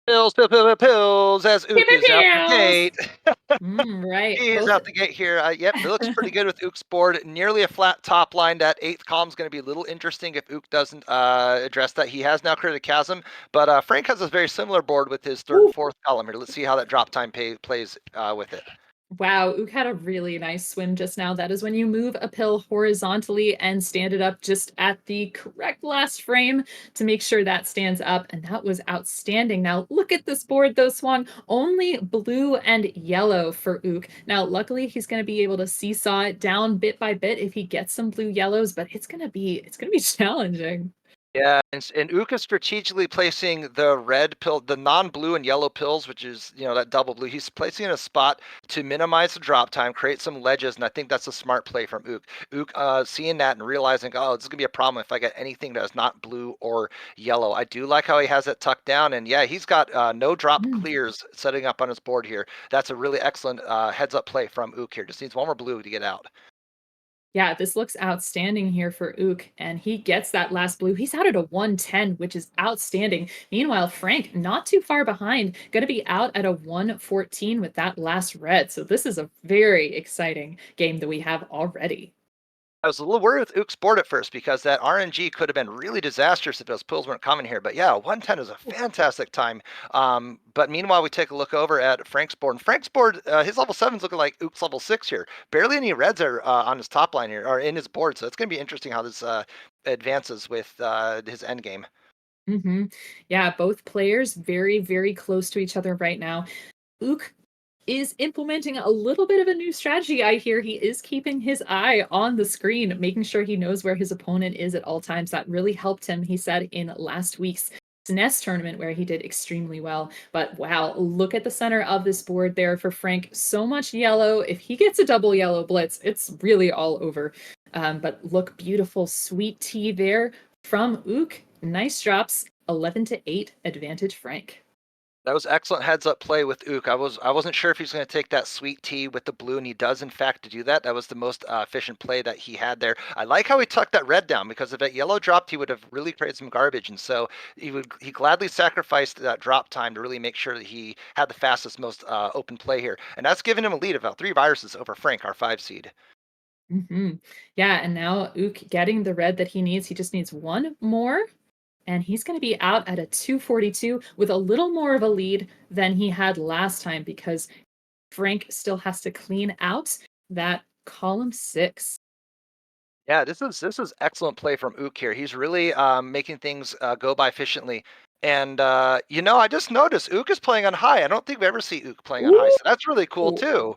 Pills, as Pew, Ook pew, is out the pews. gate. Right. He's Both. out the gate here. Yep, it looks pretty good with Ook's board. Nearly a flat top line. That eighth column is going to be a little interesting if Ook doesn't address that. He has now created a chasm, but Frank has a very similar board with his third and Ooh. fourth column here. Let's see how that drop time plays with it. Wow, Ook had a really nice swim just now. That is when you move a pill horizontally and stand it up just at the correct last frame to make sure that stands up. And that was outstanding. Now, look at this board, though, Swang. Only blue and yellow for Ook. Now, luckily, he's going to be able to seesaw it down bit by bit if he gets some blue yellows, but it's gonna be challenging. Yeah, and Ook is strategically placing the red pill, the non-blue and yellow pills, which is, that double blue. He's placing in a spot to minimize the drop time, create some ledges, and I think that's a smart play from Ook. Ook seeing that and realizing, oh, this is gonna be a problem if I get anything that is not blue or yellow. I do like how he has it tucked down, and yeah, he's got no drop Mm. clears setting up on his board here. That's a really excellent heads-up play from Ook here. Just needs one more blue to get out. Yeah, this looks outstanding here for Ook, and he gets that last blue. He's out at a 110, which is outstanding. Meanwhile, Frank, not too far behind, going to be out at a 114 with that last red. So this is a very exciting game that we have already. I was a little worried with Ook's board at first because that RNG could have been really disastrous if those pills weren't coming here. But yeah, 110 is a fantastic time. But meanwhile, we take a look over at Frank's board. And Frank's board, his level 7's looking like Ook's level 6 here. Barely any reds are on his top line here, or in his board. So it's going to be interesting how this advances with his end game. Hmm. Yeah, both players very, very close to each other right now. Ook is implementing a little bit of a new strategy. I hear he is keeping his eye on the screen, making sure he knows where his opponent is at all times. That really helped him, he said, in last week's SNES tournament where he did extremely well. But wow, look at the center of this board there for Frank. So much yellow. If he gets a double yellow blitz, it's really all over. But look, beautiful sweet tea there from Ook. Nice drops. 11-8 advantage Frank. That was excellent heads up play with Ook. I wasn't sure if he's going to take that sweet tea with the blue, and he does in fact do that. That was the most efficient play that he had there. I like how he tucked that red down because if that yellow dropped, he would have really created some garbage, and so he gladly sacrificed that drop time to really make sure that he had the fastest, most open play here, and that's given him a lead of about 3 viruses over Frank, our 5 seed. Hmm. Yeah, and now Ook getting the red that he needs. He just needs one more, and he's going to be out at a 242 with a little more of a lead than he had last time because Frank still has to clean out that column 6. Yeah, this is excellent play from Ook here. He's really making things go by efficiently. And I just noticed Ook is playing on high. I don't think we ever see Ook playing on high, Ooh. so that's really cool too.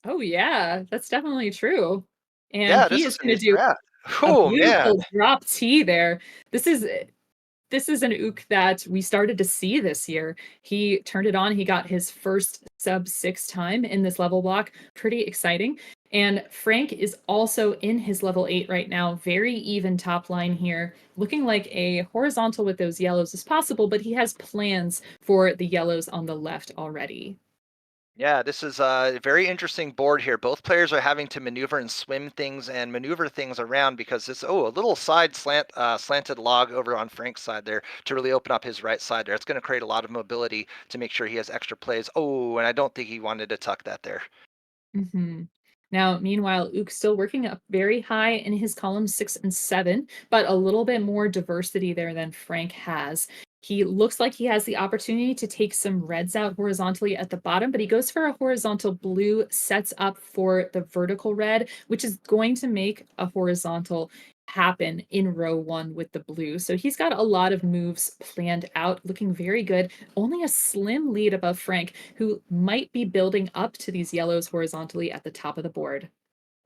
Oh yeah, that's definitely true. And Yeah, he this is is a going new to do strat. a Oh man. beautiful drop T there. This is this is an Ook that we started to see this year. He turned it on. He got his first sub 6 time in this level block. Pretty exciting. And Frank is also in his level 8 right now. Very even top line here. Looking like a horizontal with those yellows is possible, but he has plans for the yellows on the left already. Yeah, this is a very interesting board here. Both players are having to maneuver and swim things and maneuver things around because this a little slanted log over on Frank's side there to really open up his right side there. It's going to create a lot of mobility to make sure he has extra plays. Oh, and I don't think he wanted to tuck that there. Hmm. Now, meanwhile, Ook still working up very high in his columns 6 and 7, but a little bit more diversity there than Frank has. He looks like he has the opportunity to take some reds out horizontally at the bottom, but he goes for a horizontal blue, sets up for the vertical red, which is going to make a horizontal happen in row 1 with the blue. So he's got a lot of moves planned out, looking very good. Only a slim lead above Frank, who might be building up to these yellows horizontally at the top of the board.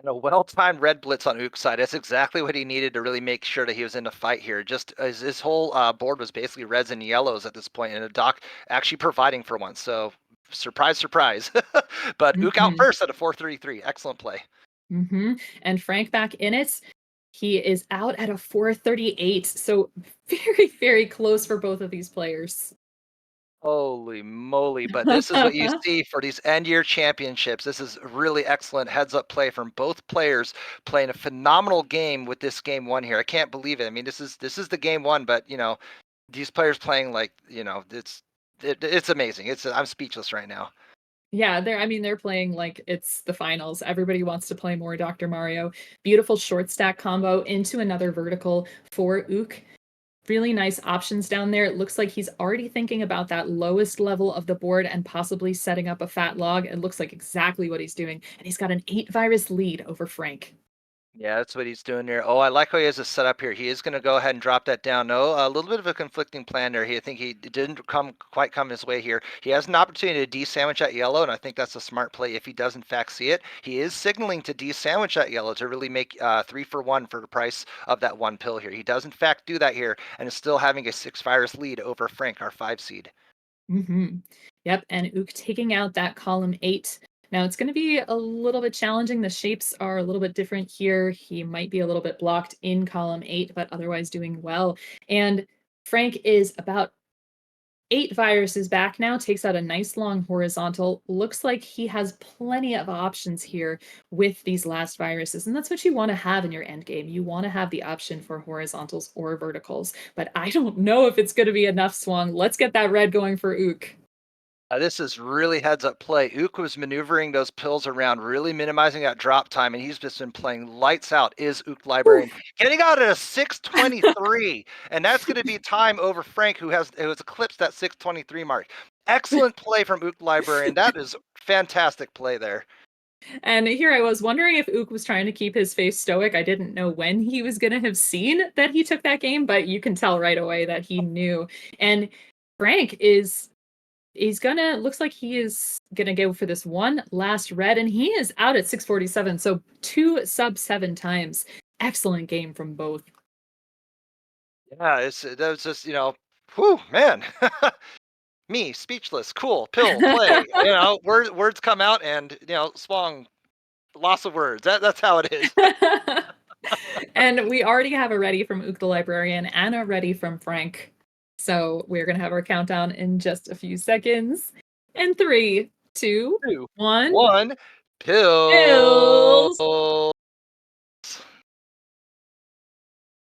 And a well-timed red blitz on Ook's side. That's exactly what he needed to really make sure that he was in the fight here. Just as his whole board was basically reds and yellows at this point, and a Doc actually providing for once. So surprise, surprise. But Ook out Hmm. first at a 433. Excellent play. Hmm. And Frank back in it. He is out at a 438. So very, very close for both of these players. Holy moly. But this is what you see for these end year championships. This is really excellent heads up play from both players playing a phenomenal game with this game one here. I can't believe it. I mean, this is the game one, but these players playing like, it's It's amazing. I'm speechless right now. Yeah, they're playing like it's the finals. Everybody wants to play more Dr. Mario. Beautiful short stack combo into another vertical for Ook. Really nice options down there. It looks like he's already thinking about that lowest level of the board and possibly setting up a fat log. It looks like exactly what he's doing. And he's got an 8 virus lead over Frank. Yeah, that's what he's doing there. Oh, I like how he has it set up here. He is going to go ahead and drop that down. No, a little bit of a conflicting plan there. I think he didn't quite come his way here. He has an opportunity to de-sandwich that yellow, and I think that's a smart play if he does in fact see it. He is signaling to de-sandwich that yellow to really make 3 for 1 for the price of that one pill here. He does in fact do that here, and is still having a 6 virus lead over Frank, our 5 seed. Yep, and Ook taking out that column 8. Now it's going to be a little bit challenging. The shapes are a little bit different here. He might be a little bit blocked in column 8, but otherwise doing well. And Frank is about 8 viruses back now, takes out a nice long horizontal. Looks like he has plenty of options here with these last viruses. And that's what you want to have in your end game. You want to have the option for horizontals or verticals. But I don't know if it's going to be enough, Swung. Let's get that red going for Ook. This is really heads up play. Ook was maneuvering those pills around, really minimizing that drop time, and he's just been playing lights out. Is Ook Librarian getting out at a 6:23, and that's going to be time over Frank, who has eclipsed that 6:23 mark. Excellent play from Ook Librarian. That is fantastic play there. And here I was wondering if Ook was trying to keep his face stoic. I didn't know when he was going to have seen that he took that game, but you can tell right away that he knew. And Frank is he's gonna looks like he is gonna go for this one last red, and he is out at 647, so 2 sub 7 times. Excellent game from both. Yeah, that was just whew, man. Me speechless. Cool pill play. Words come out, and Swang loss of words. That's how it is. And we already have a ready from Ook the Librarian and a ready from Frank. So we're gonna have our countdown in just a few seconds. And 3, 2, 2, 1. 1, Pills. pills.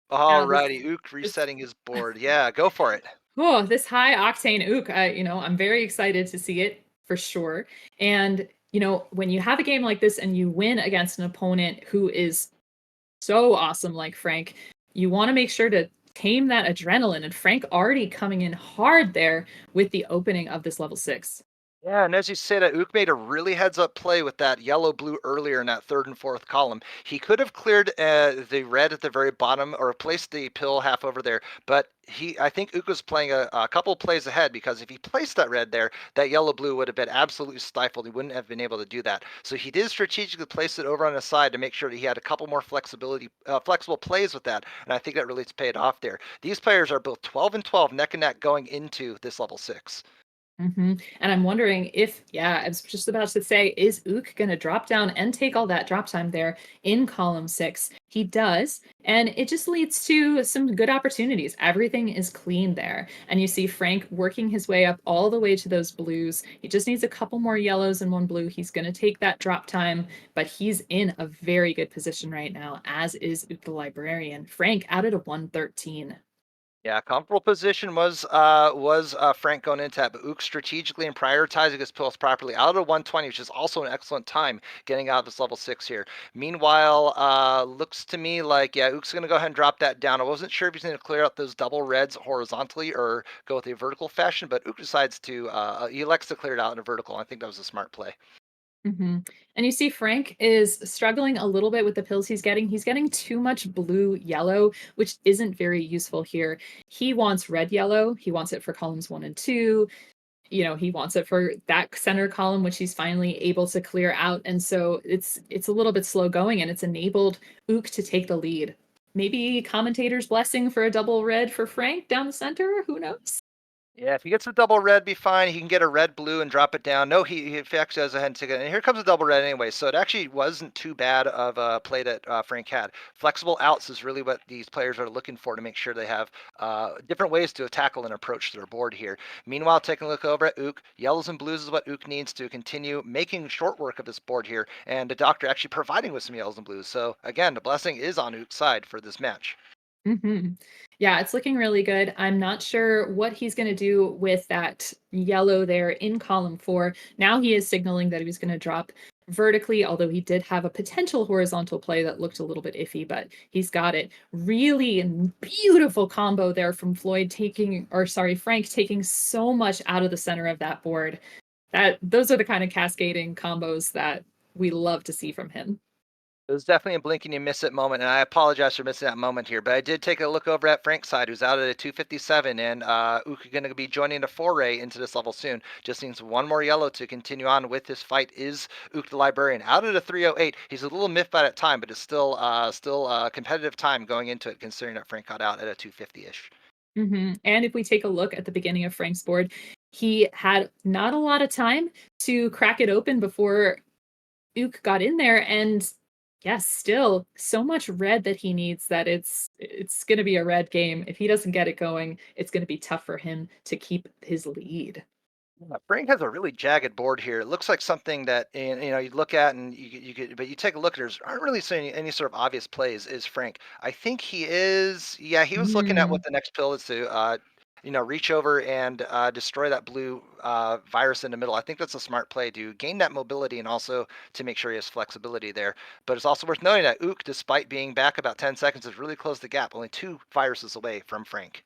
Now this Alrighty, Ook this resetting his board. Yeah, go for it. Oh, this high octane Ook, I'm very excited to see it for sure. And, when you have a game like this and you win against an opponent who is so awesome like Frank, you want to make sure to tame that adrenaline. And Frank already coming in hard there with the opening of this level 6. Yeah, and as you said, Ook made a really heads-up play with that yellow-blue earlier in that third and fourth column. He could have cleared the red at the very bottom or placed the pill half over there, but I think Ook was playing a couple plays ahead, because if he placed that red there, that yellow-blue would have been absolutely stifled. He wouldn't have been able to do that. So he did strategically place it over on the side to make sure that he had a couple more flexible plays with that, and I think that really paid off there. These players are both 12 and 12, neck and neck going into this level 6. And I'm wondering if, yeah, I was just about to say, is Ook going to drop down and take all that drop time there in column 6? He does. And it just leads to some good opportunities. Everything is clean there. And you see Frank working his way up all the way to those blues. He just needs a couple more yellows and one blue. He's going to take that drop time, but he's in a very good position right now, as is Ook the Librarian. Frank out at a 113. Yeah, comfortable position was Frank going into that, but Ook strategically and prioritizing his pills properly out of 120, which is also an excellent time getting out of this level 6 here. Meanwhile, looks to me like, yeah, Ook's going to go ahead and drop that down. I wasn't sure if he's going to clear out those double reds horizontally or go with a vertical fashion, but Ook decides to he elects to clear it out in a vertical. I think that was a smart play. And you see Frank is struggling a little bit with the pills he's getting. He's getting too much blue yellow, which isn't very useful here. He wants red yellow. He wants it for columns 1 and 2. He wants it for that center column, which he's finally able to clear out. And so it's a little bit slow going, and it's enabled Ook to take the lead. Maybe commentator's blessing for a double red for Frank down the center. Who knows? Yeah, if he gets a double red, be fine. He can get a red blue and drop it down. No, he actually has a hand ticket. And here comes a double red anyway. So it actually wasn't too bad of a play that Frank had. Flexible outs is really what these players are looking for to make sure they have different ways to tackle and approach their board here. Meanwhile, taking a look over at Ook, yellows and blues is what Ook needs to continue making short work of this board here. And the doctor actually providing with some yellows and blues. So again, the blessing is on Ook's side for this match. Hmm. Yeah, it's looking really good. I'm not sure what he's going to do with that yellow there in column 4. Now he is signaling that he was going to drop vertically, although he did have a potential horizontal play that looked a little bit iffy, but he's got it. Really beautiful combo there from Frank taking so much out of the center of that board. Those are the kind of cascading combos that we love to see from him. It was definitely a blink and you miss it moment, and I apologize for missing that moment here. But I did take a look over at Frank's side, who's out at a 257, and Ook going to be joining a foray into this level soon. Just needs one more yellow to continue on with his fight. Is Ook the Librarian out at a 308? He's a little miffed by that time, but it's still competitive time going into it, considering that Frank got out at a 250-ish. And if we take a look at the beginning of Frank's board, he had not a lot of time to crack it open before Ook got in there, and yes, still so much red that he needs that it's going to be a red game. If he doesn't get it going, it's going to be tough for him to keep his lead. Frank has a really jagged board here. It looks like something that you look at and you get, but you take a look. There's aren't really seeing any sort of obvious plays. Is Frank? I think he is. Yeah, he was looking at what Mm, the next pill is to, reach over and destroy that blue virus in the middle. I think that's a smart play to gain that mobility and also to make sure he has flexibility there. But it's also worth noting that Ook, despite being back about 10 seconds, has really closed the gap, only 2 viruses away from Frank.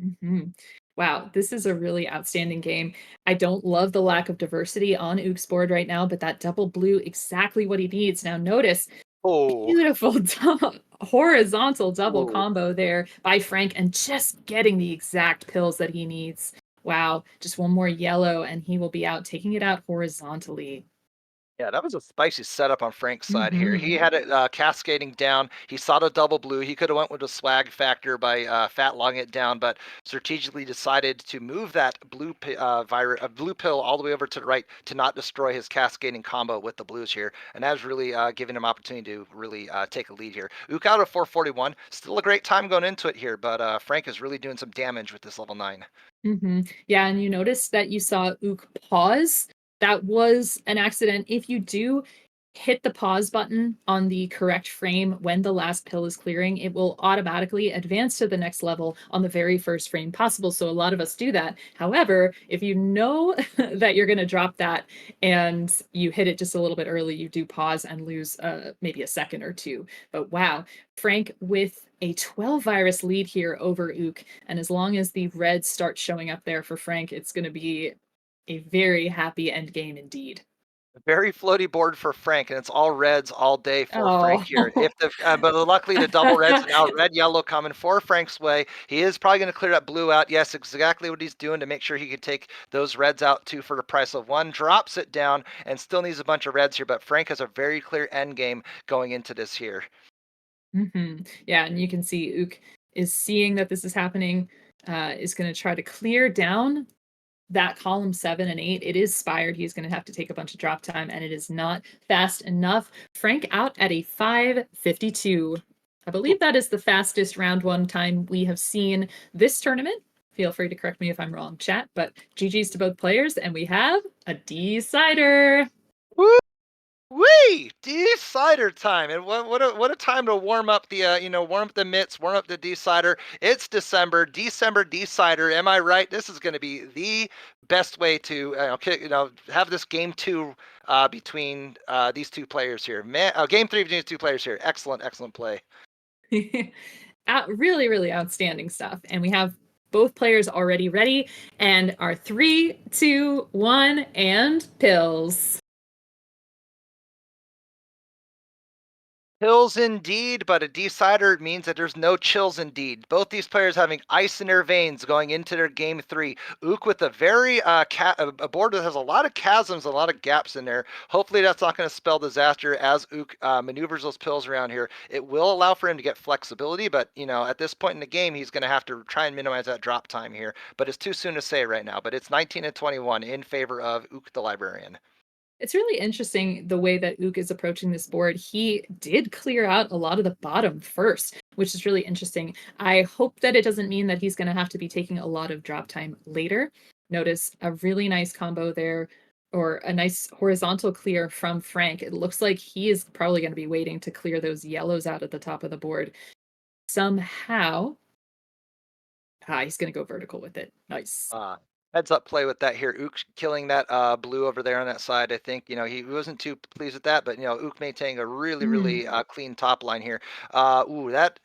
mhm. Wow, this is a really outstanding game. I don't love the lack of diversity on Ook's board right now, but that double blue, exactly what he needs. Now, notice Oh, beautiful horizontal double oh. combo there by Frank and just getting the exact pills that he needs. Wow, just one more yellow and he will be out, taking it out horizontally. Yeah, that was a spicy setup on Frank's side here. He Mhm. had it cascading down. He saw the double blue. He could have went with a swag factor by fat longing it down, but strategically decided to move that blue pill all the way over to the right to not destroy his cascading combo with the blues here, and that's really giving him opportunity to really take a lead here. Ook out of 441, still a great time going into it here, but Frank is really doing some damage with this level 9. Mhm. Yeah, and you notice that you saw Ook pause. That was an accident. If you do hit the pause button on the correct frame when the last pill is clearing, it will automatically advance to the next level on the very first frame possible. So a lot of us do that. However, if you know that you're going to drop that and you hit it just a little bit early, you do pause and lose maybe a second or two. But wow, Frank with a 12 virus lead here over Ook. And as long as the reds start showing up there for Frank, it's going to be a very happy end game indeed. Very floaty board for Frank, and it's all reds all day for Frank here. Oh. If the but luckily the double reds and now red yellow coming for Frank's way. He is probably going to clear that blue out. Yes, exactly what he's doing to make sure he can take those reds out too for the price of one. Drops it down and still needs a bunch of reds here, but Frank has a very clear end game going into this here. Yeah, and you can see Ook is seeing that this is happening, is going to try to clear down that column 7 and 8. It is spired. He's going to have to take a bunch of drop time, and it is not fast enough. Frank out at a 5:52. I believe that is the fastest round one time we have seen this tournament. Feel free to correct me if I'm wrong, chat, but GG's to both players, and we have a decider. Woo! Wee! Decider time, and what a time to warm up the warm up the mitts, warm up the decider. It's December decider. Am I right? This is going to be the best way to have this game 2 between these two players here. Man, game 3 between these two players here. Excellent play. Really, really outstanding stuff. And we have both players already ready. And our 3, 2, 1, and pills. Chills indeed, but a decider means that there's no chills indeed. Both these players having ice in their veins going into their game 3. Ook with a very a board that has a lot of chasms, a lot of gaps in there. Hopefully that's not going to spell disaster as Ook maneuvers those pills around here. It will allow for him to get flexibility, but at this point in the game, he's going to have to try and minimize that drop time here. But it's too soon to say right now. But it's 19 and 21 in favor of Ook the Librarian. It's really interesting the way that Ook is approaching this board. He did clear out a lot of the bottom first, which is really interesting. I hope that it doesn't mean that he's going to have to be taking a lot of drop time later. Notice a really nice combo there, or a nice horizontal clear from Frank. It looks like he is probably going to be waiting to clear those yellows out at the top of the board. somehow, he's going to go vertical with it. Nice. Heads up play with that here. Ook killing that blue over there on that side. I think he wasn't too pleased with that, but Ook maintaining a really Mm. really clean top line here. That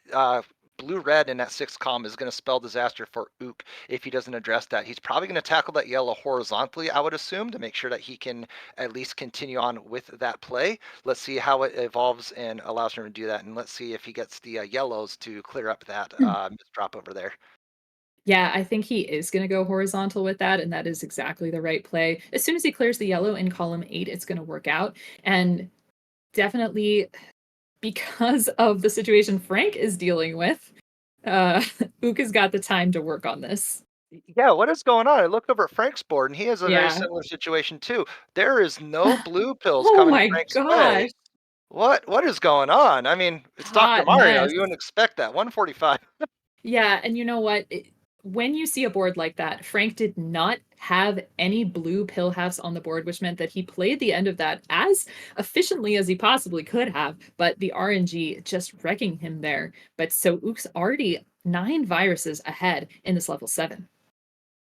blue red in that sixth column is going to spell disaster for Ook if he doesn't address that. He's probably going to tackle that yellow horizontally, I would assume, to make sure that he can at least continue on with that play. Let's see how it evolves and allows him to do that, and let's see if he gets the yellows to clear up that drop over there. Yeah, I think he is going to go horizontal with that, and that is exactly the right play. As soon as he clears the yellow in column 8, it's going to work out. And definitely because of the situation Frank is dealing with, uh, Ook has got the time to work on this. Yeah, what is going on? I look over at Frank's board, and he has a very Yeah. similar situation too. There is no blue pills Oh coming my Frank's way. gosh. What is going on? I mean, it's Dr. Hot Mario. mess. You wouldn't expect that. 145. Yeah, and you know what? When you see a board like that, Frank did not have any blue pill halves on the board, which meant that he played the end of that as efficiently as he possibly could have, but the RNG just wrecking him there. But so Ook's already 9 viruses ahead in this level 7.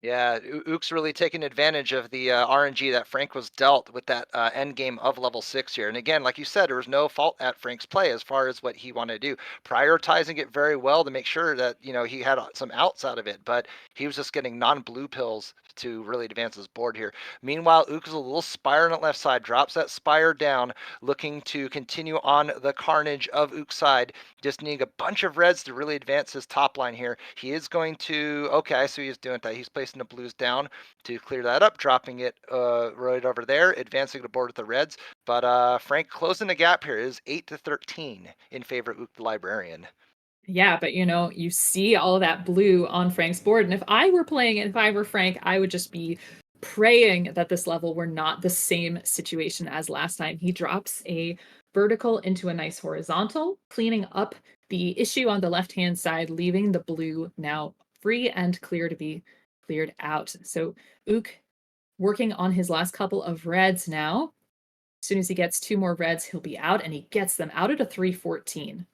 Yeah, Ook's really taking advantage of the RNG that Frank was dealt with that end game of level 6 here. And again, like you said, there was no fault at Frank's play as far as what he wanted to do, prioritizing it very well to make sure that he had some outs out of it. But he was just getting non-blue pills to really advance his board here. Meanwhile, Ook is a little spire on the left side, drops that spire down, looking to continue on the carnage of Ook's side, just needing a bunch of reds to really advance his top line here. He is going to, okay, I see he's doing that. He's placing the blues down to clear that up, dropping it right over there, advancing the board with the reds. But Frank closing the gap here is 8-13 in favor of Ook the Librarian. Yeah, but you see all of that blue on Frank's board. And if I were playing it, if I were Frank, I would just be praying that this level were not the same situation as last time. He drops a vertical into a nice horizontal, cleaning up the issue on the left-hand side, leaving the blue now free and clear to be cleared out. So Ook working on his last couple of reds now. As soon as he gets 2 more reds, he'll be out, and he gets them out at a 314.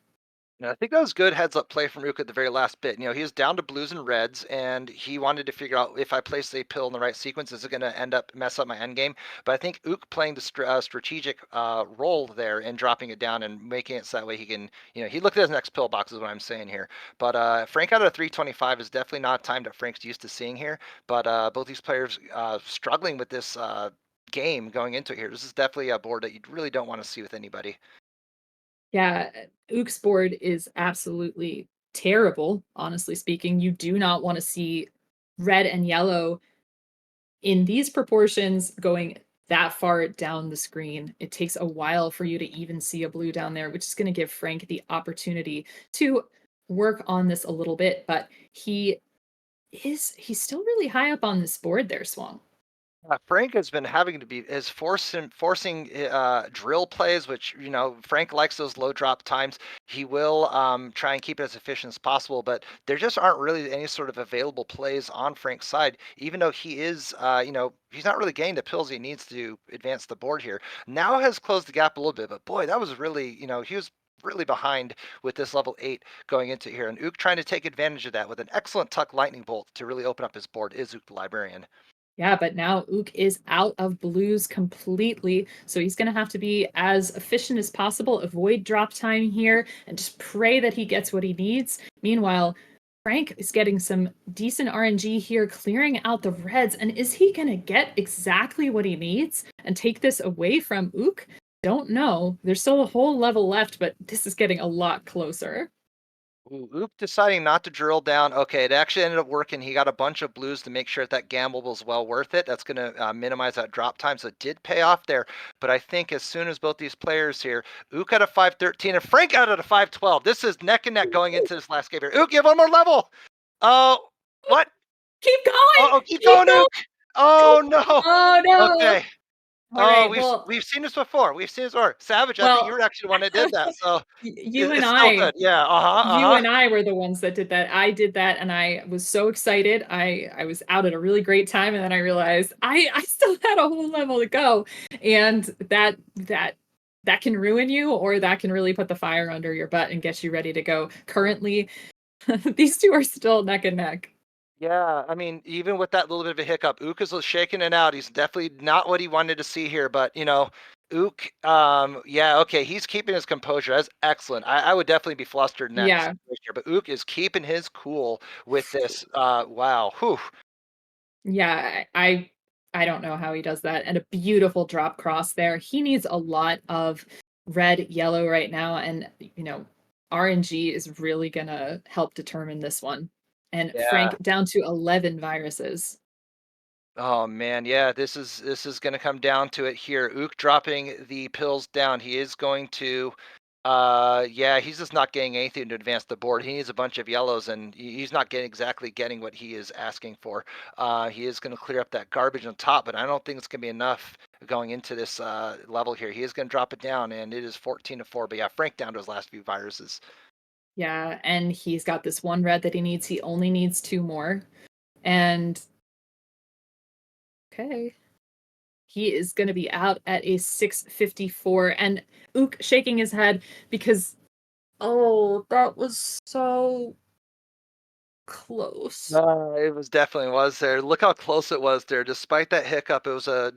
And I think that was good heads up play from Rook at the very last bit. He was down to blues and reds, and he wanted to figure out if I place a pill in the right sequence, is it going to end up mess up my end game? But I think Ook playing the strategic role there and dropping it down and making it so that way he can, he looked at his next pill box is what I'm saying here. But Frank out of 325 is definitely not a time that Frank's used to seeing here. But both these players struggling with this game going into it here. This is definitely a board that you really don't want to see with anybody. Yeah, Ook's board is absolutely terrible, honestly speaking. You do not want to see red and yellow in these proportions going that far down the screen. It takes a while for you to even see a blue down there, which is going to give Frank the opportunity to work on this a little bit, but he's still really high up on this board there, Swang. Frank has been having to be is forcing drill plays, which Frank likes those low drop times. He will try and keep it as efficient as possible, but there just aren't really any sort of available plays on Frank's side. Even though he is, he's not really getting the pills he needs to advance the board here. Now has closed the gap a little bit, but boy, that was really he was really behind with this level 8 going into here, and Ook trying to take advantage of that with an excellent tuck lightning bolt to really open up his board is Ook the Librarian. Yeah, but now Ook is out of blues completely. So he's going to have to be as efficient as possible, avoid drop time here, and just pray that he gets what he needs. Meanwhile, Frank is getting some decent RNG here, clearing out the reds. And is he going to get exactly what he needs and take this away from Ook? Don't know. There's still a whole level left, but this is getting a lot closer. Ooh, Ook deciding not to drill down. Okay, it actually ended up working. He got a bunch of blues to make sure that gamble was well worth it. That's going to minimize that drop time. So it did pay off there. But I think as soon as both these players here, Ook at a 513 and Frank out at a 512. This is neck and neck going into this last game here. Ook, you have one more level. Oh, what? Keep going! Oh, keep going, Ook. Oh, no. Oh, no. Okay. All Oh, right. we've Well, we've seen this before. We've seen this before. Savage, I think well, you were actually the one that did that. So you and it's still I good. Yeah. Uh-huh. you Uh-huh. and I were the ones that did that. I did that and I was so excited. I was out at a really great time and then I realized I still had a whole level to go. And that that can ruin you, or that can really put the fire under your butt and get you ready to go. Currently, these two are still neck and neck. Yeah, I mean, even with that little bit of a hiccup, Ook is shaking it out. He's definitely not what he wanted to see here, but Ook, yeah, okay, he's keeping his composure. That's excellent. I would definitely be flustered in that Yeah. situation here, but Ook is keeping his cool with this. Wow, whew. Yeah, I don't know how he does that. And a beautiful drop cross there. He needs a lot of red, yellow right now, and RNG is really gonna help determine this one. And Yeah. Frank down to 11 viruses. Oh man, yeah, this is gonna come down to it here. Ook dropping the pills down. He is going to yeah, he's just not getting anything to advance the board. He needs a bunch of yellows and he's not getting what he is asking for. He is gonna clear up that garbage on top, but I don't think it's gonna be enough going into this level here. He is gonna drop it down and it is 14-4. But yeah, Frank down to his last few viruses. Yeah, and he's got this one red that he needs. He only needs two more. And okay. He is going to be out at a 654. And Ook shaking his head because, oh, that was so close. It was definitely was there. Look how close it was there. Despite that hiccup, it was a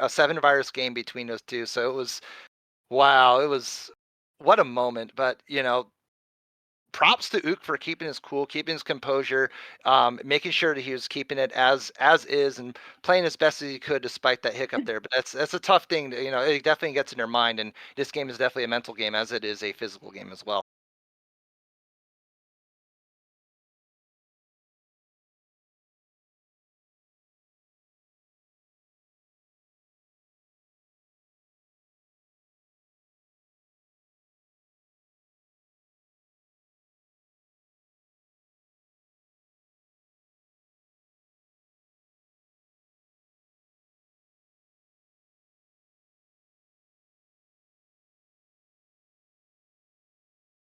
7 virus game between those two. So it was wow. It was what a moment. But props to Ook for keeping his cool, keeping his composure, making sure that he was keeping it as is and playing as best as he could despite that hiccup there. But that's a tough thing. It definitely gets in your mind. And this game is definitely a mental game as it is a physical game as well.